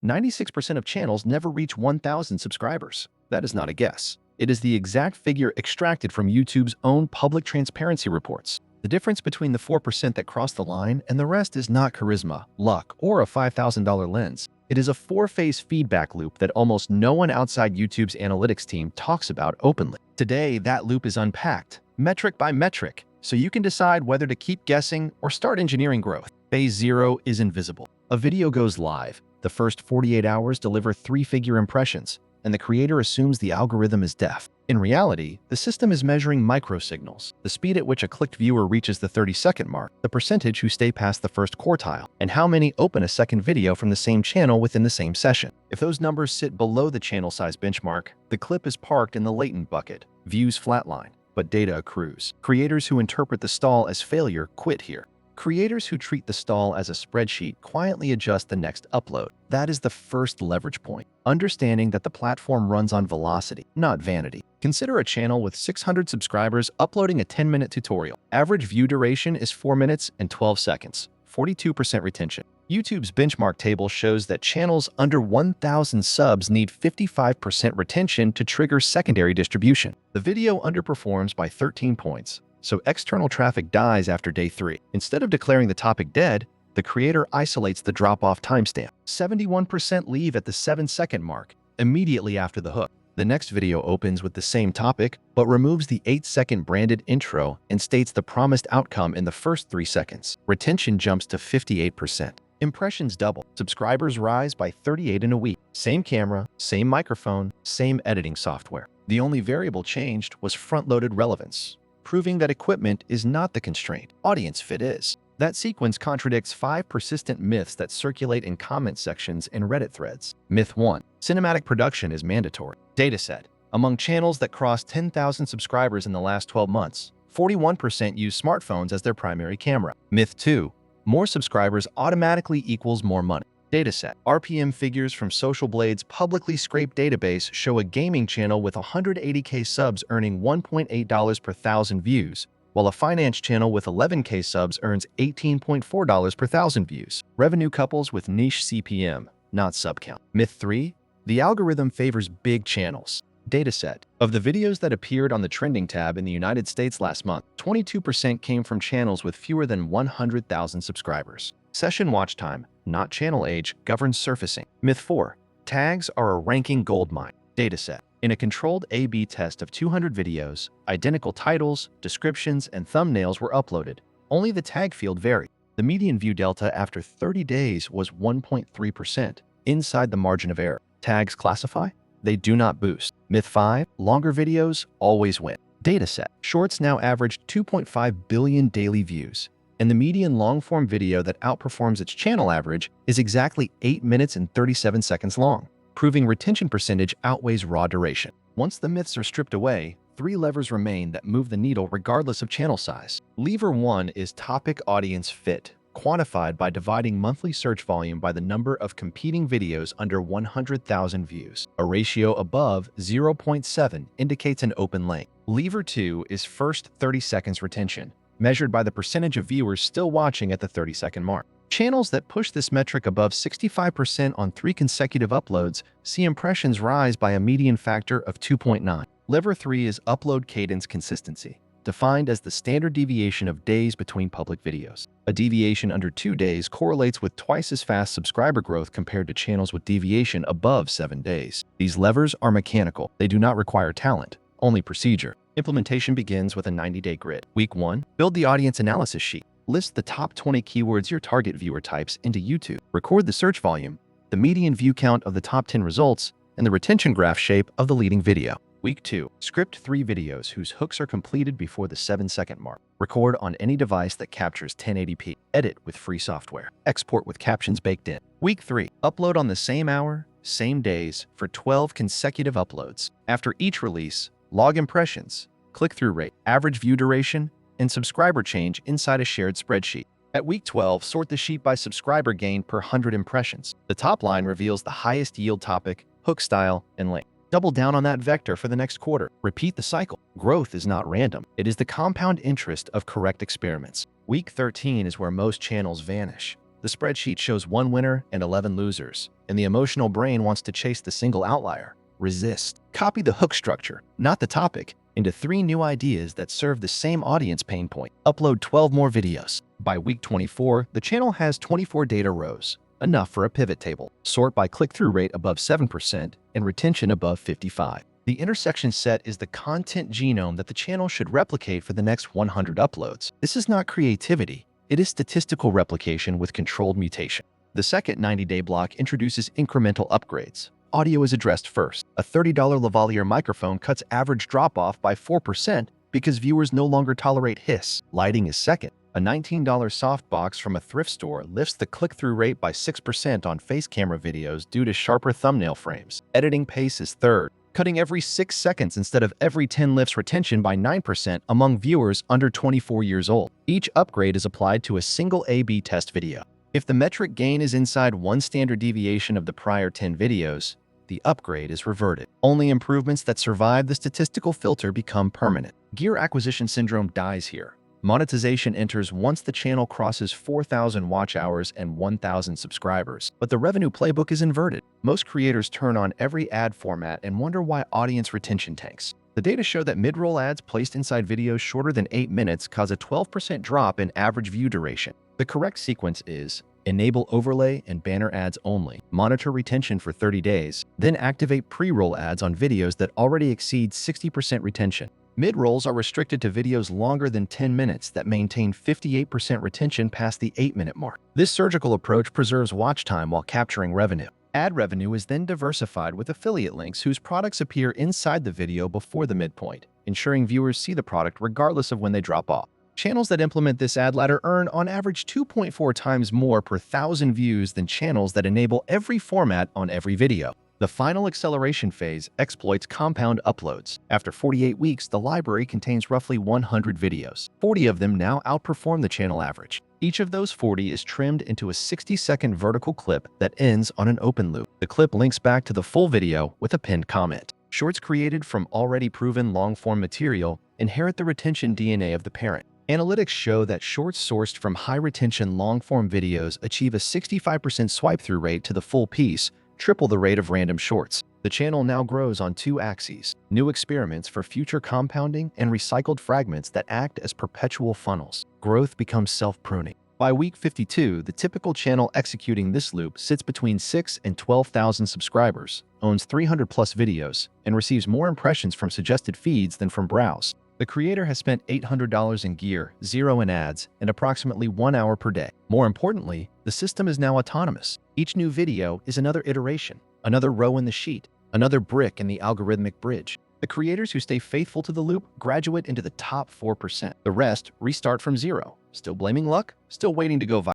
96% of channels never reach 1,000 subscribers. That is not a guess. It is the exact figure extracted from YouTube's own public transparency reports. The difference between the 4% that cross the line and the rest is not charisma, luck, or a $5,000 lens. It is a four-phase feedback loop that almost no one outside YouTube's analytics team talks about openly. Today, that loop is unpacked, metric by metric, so you can decide whether to keep guessing or start engineering growth. Phase 0 is invisible. A video goes live. The first 48 hours deliver three-figure impressions, and the creator assumes the algorithm is deaf. In reality, the system is measuring microsignals, the speed at which a clicked viewer reaches the 30-second mark, the percentage who stay past the first quartile, and how many open a second video from the same channel within the same session. If those numbers sit below the channel size benchmark, the clip is parked in the latent bucket. Views flatline, but data accrues. Creators who interpret the stall as failure quit here. Creators who treat the stall as a spreadsheet quietly adjust the next upload. That is the first leverage point, understanding that the platform runs on velocity, not vanity. Consider a channel with 600 subscribers uploading a 10-minute tutorial. Average view duration is 4 minutes and 12 seconds, 42% retention. YouTube's benchmark table shows that channels under 1,000 subs need 55% retention to trigger secondary distribution. The video underperforms by 13 points. So external traffic dies after day 3. Instead of declaring the topic dead, the creator isolates the drop-off timestamp. 71% leave at the 7-second mark, immediately after the hook. The next video opens with the same topic, but removes the 8-second branded intro and states the promised outcome in the first 3 seconds. Retention jumps to 58%. Impressions double. Subscribers rise by 38 in a week. Same camera, same microphone, same editing software. The only variable changed was front-loaded relevance, proving that equipment is not the constraint, audience fit is. That sequence contradicts 5 persistent myths that circulate in comment sections and Reddit threads. Myth 1. Cinematic production is mandatory. Dataset. Among channels that crossed 10,000 subscribers in the last 12 months, 41% use smartphones as their primary camera. Myth 2. More subscribers automatically equals more money. Dataset. RPM figures from Social Blade's publicly scraped database show a gaming channel with 180K subs earning $1.8 per thousand views, while a finance channel with 11K subs earns $18.4 per thousand views. Revenue couples with niche CPM, not sub count. Myth 3. The algorithm favors big channels. Dataset. Of the videos that appeared on the trending tab in the United States last month, 22% came from channels with fewer than 100,000 subscribers. Session watch time, not channel age, governs surfacing. Myth 4. Tags are a ranking goldmine. Dataset. In a controlled A/B test of 200 videos, identical titles, descriptions, and thumbnails were uploaded. Only the tag field varied. The median view delta after 30 days was 1.3%, inside the margin of error. Tags classify? They do not boost. Myth 5. Longer videos always win. Dataset. Shorts now average 2.5 billion daily views, and the median long-form video that outperforms its channel average is exactly 8 minutes and 37 seconds long, proving retention percentage outweighs raw duration. Once the myths are stripped away, 3 levers remain that move the needle regardless of channel size. Lever 1 is topic audience fit, quantified by dividing monthly search volume by the number of competing videos under 100,000 views. A ratio above 0.7 indicates an open lane. Lever 2 is first 30 seconds retention, measured by the percentage of viewers still watching at the 30-second mark. Channels that push this metric above 65% on 3 consecutive uploads see impressions rise by a median factor of 2.9. Lever 3 is upload cadence consistency, defined as the standard deviation of days between public videos. A deviation under 2 days correlates with twice as fast subscriber growth compared to channels with deviation above 7 days. These levers are mechanical. They do not require talent, only procedure. Implementation begins with a 90-day grid. Week 1, build the audience analysis sheet. List the top 20 keywords your target viewer types into YouTube. Record the search volume, the median view count of the top 10 results, and the retention graph shape of the leading video. Week 2, script 3 videos whose hooks are completed before the 7-second mark. Record on any device that captures 1080p. Edit with free software. Export with captions baked in. Week 3, upload on the same hour, same days for 12 consecutive uploads. After each release, log impressions, click-through rate, average view duration, and subscriber change inside a shared spreadsheet. At week 12, sort the sheet by subscriber gain per 100 impressions. The top line reveals the highest yield topic, hook style, and link. Double down on that vector for the next quarter. Repeat the cycle. Growth is not random. It is the compound interest of correct experiments. Week 13 is where most channels vanish. The spreadsheet shows 1 winner and 11 losers, and the emotional brain wants to chase the single outlier. Resist. Copy the hook structure, not the topic, into 3 new ideas that serve the same audience pain point. Upload 12 more videos. By week 24, the channel has 24 data rows, enough for a pivot table. Sort by click-through rate above 7% and retention above 55%. The intersection set is the content genome that the channel should replicate for the next 100 uploads. This is not creativity. It is statistical replication with controlled mutation. The second 90-day block introduces incremental upgrades. Audio is addressed first. A $30 lavalier microphone cuts average drop-off by 4% because viewers no longer tolerate hiss. Lighting is second. A $19 softbox from a thrift store lifts the click-through rate by 6% on face camera videos due to sharper thumbnail frames. Editing pace is third, cutting every 6 seconds instead of every 10 lifts retention by 9% among viewers under 24 years old. Each upgrade is applied to a single A/B test video. If the metric gain is inside 1 standard deviation of the prior 10 videos, the upgrade is reverted. Only improvements that survive the statistical filter become permanent. Gear acquisition syndrome dies here. Monetization enters once the channel crosses 4,000 watch hours and 1,000 subscribers. But the revenue playbook is inverted. Most creators turn on every ad format and wonder why audience retention tanks. The data show that mid-roll ads placed inside videos shorter than 8 minutes cause a 12% drop in average view duration. The correct sequence is: enable overlay and banner ads only, monitor retention for 30 days, then activate pre-roll ads on videos that already exceed 60% retention. Mid-rolls are restricted to videos longer than 10 minutes that maintain 58% retention past the 8-minute mark. This surgical approach preserves watch time while capturing revenue. Ad revenue is then diversified with affiliate links whose products appear inside the video before the midpoint, ensuring viewers see the product regardless of when they drop off. Channels that implement this ad ladder earn on average 2.4 times more per 1,000 views than channels that enable every format on every video. The final acceleration phase exploits compound uploads. After 48 weeks, the library contains roughly 100 videos. 40 of them now outperform the channel average. Each of those 40 is trimmed into a 60-second vertical clip that ends on an open loop. The clip links back to the full video with a pinned comment. Shorts created from already proven long-form material inherit the retention DNA of the parent. Analytics show that shorts sourced from high-retention long-form videos achieve a 65% swipe-through rate to the full piece, triple the rate of random shorts. The channel now grows on 2 axes: new experiments for future compounding and recycled fragments that act as perpetual funnels. Growth becomes self-pruning. By week 52, the typical channel executing this loop sits between 6,000 and 12,000 subscribers, owns 300-plus videos, and receives more impressions from suggested feeds than from browse. The creator has spent $800 in gear, $0 in ads, and approximately 1 hour per day. More importantly, the system is now autonomous. Each new video is another iteration, another row in the sheet, another brick in the algorithmic bridge. The creators who stay faithful to the loop graduate into the top 4%. The rest restart from 0, still blaming luck, still waiting to go viral.